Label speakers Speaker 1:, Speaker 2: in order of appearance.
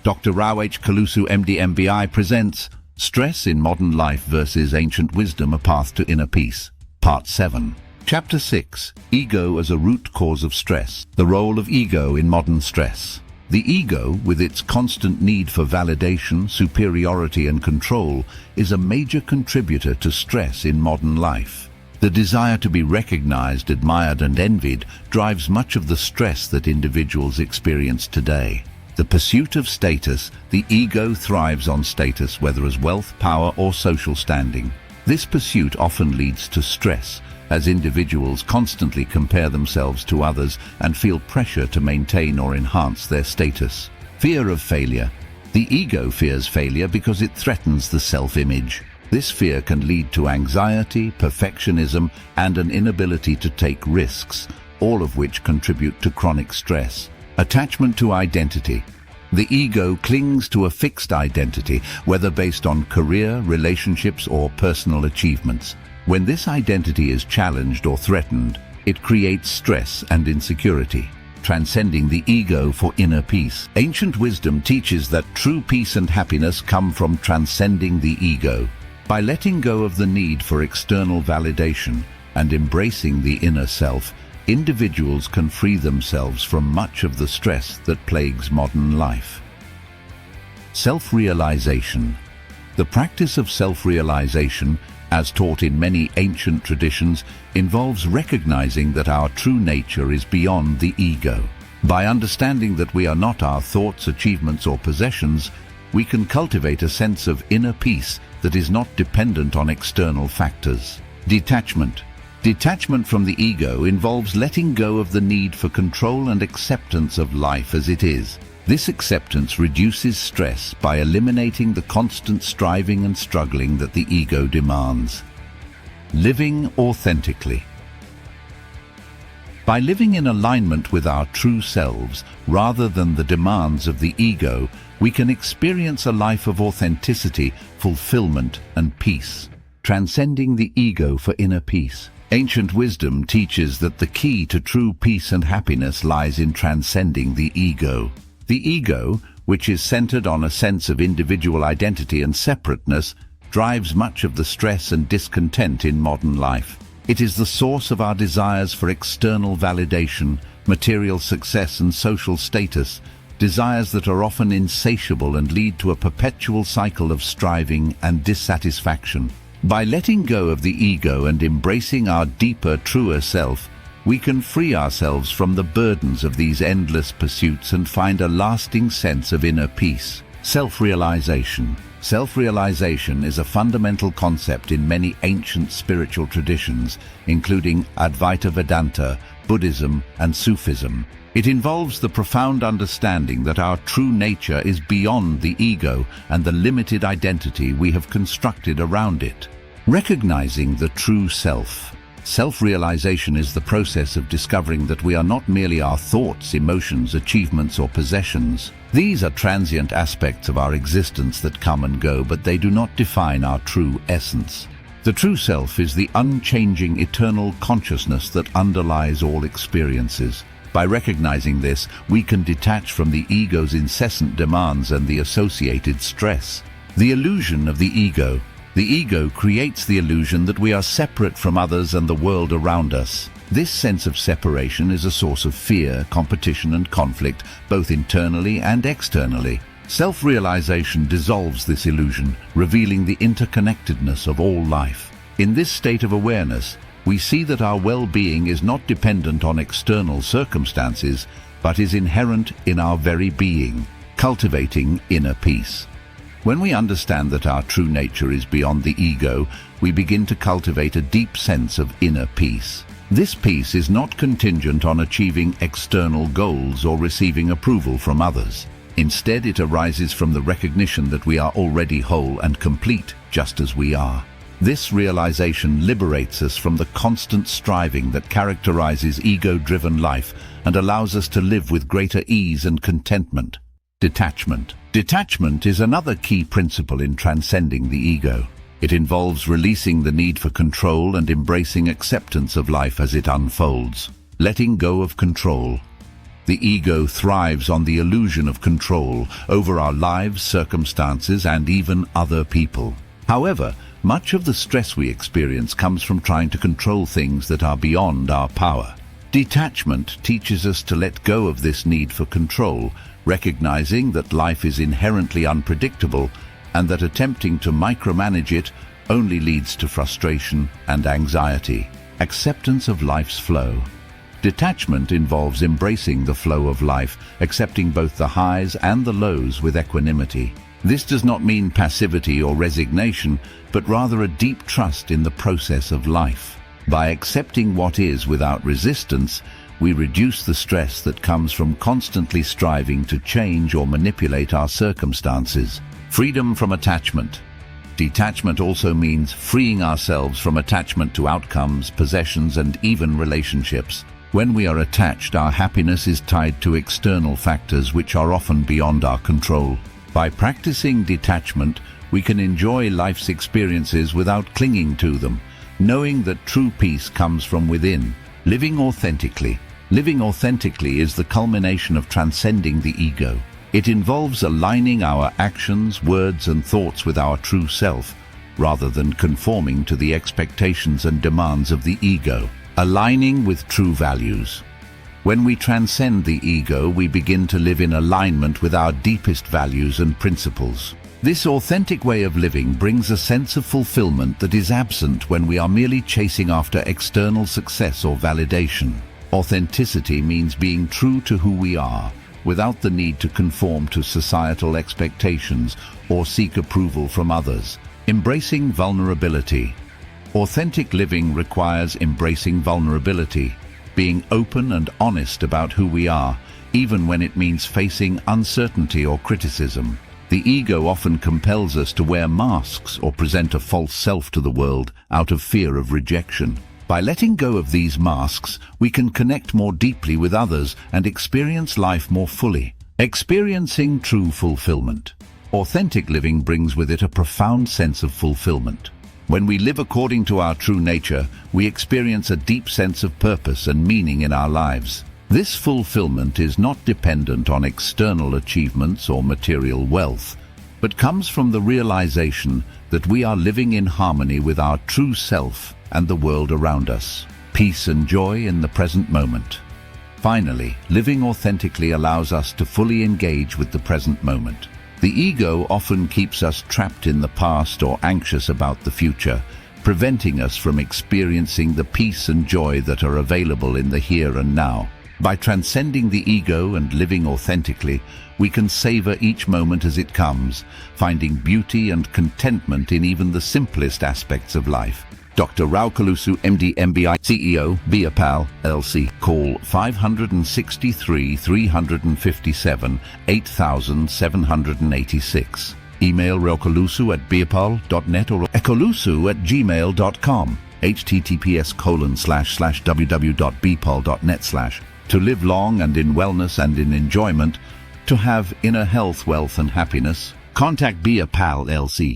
Speaker 1: Dr. Rao H. Kalusu, MD, MBI presents Stress in Modern Life versus Ancient Wisdom, A Path to Inner Peace, Part 7. Chapter 6, Ego as a Root Cause of Stress, the Role of Ego in Modern Stress. The ego, with its constant need for validation, superiority and control, is a major contributor to stress in modern life. The desire to be recognized, admired and envied drives much of the stress that individuals experience today. The pursuit of status, the ego thrives on status, whether as wealth, power or social standing. This pursuit often leads to stress, as individuals constantly compare themselves to others and feel pressure to maintain or enhance their status. Fear of failure. The ego fears failure because it threatens the self-image. This fear can lead to anxiety, perfectionism, and an inability to take risks, all of which contribute to chronic stress. Attachment to identity. The ego clings to a fixed identity, whether based on career, relationships, or personal achievements. When this identity is challenged or threatened, it creates stress and insecurity. Transcending the ego for inner peace. Ancient wisdom teaches that true peace and happiness come from transcending the ego. By letting go of the need for external validation and embracing the inner self, individuals can free themselves from much of the stress that plagues modern life. Self-realization. The practice of self-realization, as taught in many ancient traditions, involves recognizing that our true nature is beyond the ego. By understanding that we are not our thoughts, achievements, or possessions, we can cultivate a sense of inner peace that is not dependent on external factors. Detachment. Detachment from the ego involves letting go of the need for control and acceptance of life as it is. This acceptance reduces stress by eliminating the constant striving and struggling that the ego demands. Living authentically. By living in alignment with our true selves, rather than the demands of the ego, we can experience a life of authenticity, fulfillment, and peace. Transcending the ego for inner peace. Ancient wisdom teaches that the key to true peace and happiness lies in transcending the ego. The ego, which is centered on a sense of individual identity and separateness, drives much of the stress and discontent in modern life. It is the source of our desires for external validation, material success and social status, desires that are often insatiable and lead to a perpetual cycle of striving and dissatisfaction. By letting go of the ego and embracing our deeper, truer self, we can free ourselves from the burdens of these endless pursuits and find a lasting sense of inner peace. Self-realization. Self-realization is a fundamental concept in many ancient spiritual traditions, including Advaita Vedanta, Buddhism, and Sufism. It involves the profound understanding that our true nature is beyond the ego and the limited identity we have constructed around it. Recognizing the true self. Self-realization is the process of discovering that we are not merely our thoughts, emotions, achievements, or possessions. These are transient aspects of our existence that come and go, but they do not define our true essence. The true self is the unchanging, eternal consciousness that underlies all experiences. By recognizing this, we can detach from the ego's incessant demands and the associated stress. The illusion of the ego. The ego creates the illusion that we are separate from others and the world around us. This sense of separation is a source of fear, competition, and conflict, both internally and externally. Self-realization dissolves this illusion, revealing the interconnectedness of all life. In this state of awareness, we see that our well-being is not dependent on external circumstances, but is inherent in our very being, cultivating inner peace. When we understand that our true nature is beyond the ego, we begin to cultivate a deep sense of inner peace. This peace is not contingent on achieving external goals or receiving approval from others. Instead, it arises from the recognition that we are already whole and complete, just as we are. This realization liberates us from the constant striving that characterizes ego-driven life and allows us to live with greater ease and contentment. Detachment. Detachment is another key principle in transcending the ego. It involves releasing the need for control and embracing acceptance of life as it unfolds. Letting go of control. The ego thrives on the illusion of control over our lives, circumstances, and even other people. However, much of the stress we experience comes from trying to control things that are beyond our power. Detachment teaches us to let go of this need for control, recognizing that life is inherently unpredictable and that attempting to micromanage it only leads to frustration and anxiety. Acceptance of life's flow. Detachment involves embracing the flow of life, accepting both the highs and the lows with equanimity. This does not mean passivity or resignation, but rather a deep trust in the process of life. By accepting what is without resistance, we reduce the stress that comes from constantly striving to change or manipulate our circumstances. Freedom from attachment. Detachment also means freeing ourselves from attachment to outcomes, possessions, and even relationships. When we are attached, our happiness is tied to external factors which are often beyond our control. By practicing detachment, we can enjoy life's experiences without clinging to them, knowing that true peace comes from within. Living authentically. Living authentically is the culmination of transcending the ego. It involves aligning our actions, words, and thoughts with our true self, rather than conforming to the expectations and demands of the ego. Aligning with true values. When we transcend the ego, we begin to live in alignment with our deepest values and principles. This authentic way of living brings a sense of fulfillment that is absent when we are merely chasing after external success or validation. Authenticity means being true to who we are, without the need to conform to societal expectations or seek approval from others. Embracing vulnerability. Authentic living requires embracing vulnerability, being open and honest about who we are, even when it means facing uncertainty or criticism. The ego often compels us to wear masks or present a false self to the world out of fear of rejection. By letting go of these masks, we can connect more deeply with others and experience life more fully. Experiencing true fulfillment. Authentic living brings with it a profound sense of fulfillment. When we live according to our true nature, we experience a deep sense of purpose and meaning in our lives. This fulfillment is not dependent on external achievements or material wealth, but comes from the realization that we are living in harmony with our true self and the world around us. Peace and joy in the present moment. Finally, living authentically allows us to fully engage with the present moment. The ego often keeps us trapped in the past or anxious about the future, preventing us from experiencing the peace and joy that are available in the here and now. By transcending the ego and living authentically, we can savor each moment as it comes, finding beauty and contentment in even the simplest aspects of life. Dr. Rao Kalusu, MD, MBI, CEO, BeAPAL, LC. Call 563-357, 8786. Email raokalusu@beapal.net or ekolusu@gmail.com. https://www.beapal.net/ To live long and in wellness and in enjoyment, to have inner health, wealth, and happiness. Contact BeAPAL, LC.